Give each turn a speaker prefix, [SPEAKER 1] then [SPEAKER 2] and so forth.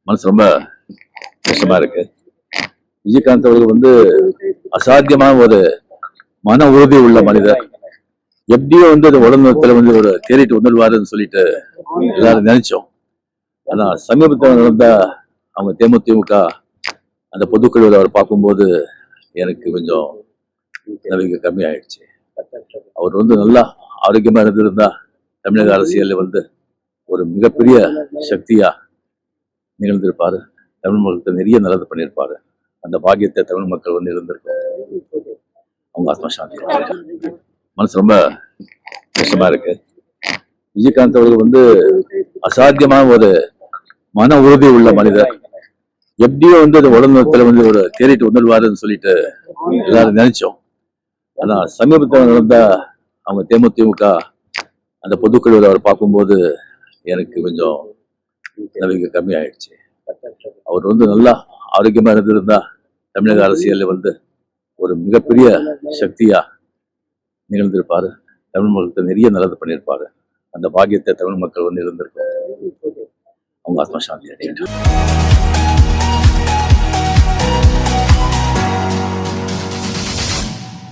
[SPEAKER 1] மனசு ரொம்ப கஷ்டமா இருக்கு. விஜயகாந்த் அவர்கள் வந்து அசாத்தியமான ஒரு மன உறுதி உள்ள மனிதர். எப்படியோ வந்து அந்த உடல்நலத்துல வந்து ஒரு தேறிட்டு வந்துடுவாருன்னு சொல்லிட்டு எல்லாரும் நினைச்சோம். ஆனா சமீபத்தில் நடந்த அவங்க தேமுதிக அந்த பொதுக்குழுவில் அவர் பார்க்கும்போது எனக்கு கொஞ்சம் நம்பிக்கை கம்மியாயிடுச்சு. அவர் வந்து நல்லா ஆரோக்கியமா இருந்திருந்தா தமிழக அரசியல்ல வந்து ஒரு மிகப்பெரிய சக்தியா நிகழ்ந்திருப்பாரு. தமிழ் மக்களுக்கு நிறைய நல்லது பண்ணியிருப்பாரு. அந்த பாக்கியத்தை தமிழ் மக்கள் வந்து இருந்திருக்காங்க. அவங்க ஆத்மா சாந்தி. மனசு ரொம்ப கஷ்டமா இருக்கு. விஜயகாந்த் அவர்கள் வந்து அசாத்தியமான ஒரு மன உறுதி உள்ள மனிதர். எப்படியோ வந்து அந்த உடல்நலத்துல வந்து ஒரு தேறிட்டு வந்துடுவாருன்னு சொல்லிட்டு எல்லாரும் நினைச்சோம். ஆனா சமீபத்தில் நடந்த அவங்க தேமுதிக அந்த பொதுக்குழுவில் அவர் பார்க்கும்போது எனக்கு கொஞ்சம் நம்பிக்கை கம்மியாயிடுச்சு. அவர் வந்து நல்லா ஆரோக்கியமா இருந்திருந்தா தமிழக அரசியல்ல வந்து ஒரு மிகப்பெரிய சக்தியா நிகழ்ந்திருப்பாரு. தமிழ் மக்களுக்கு நிறைய நல்லது பண்ணியிருப்பாரு. அந்த பாக்கியத்தை தமிழ் மக்கள் வந்து இருந்திருக்காங்க. அவங்க ஆத்மா சாந்தி அடையட்டும்.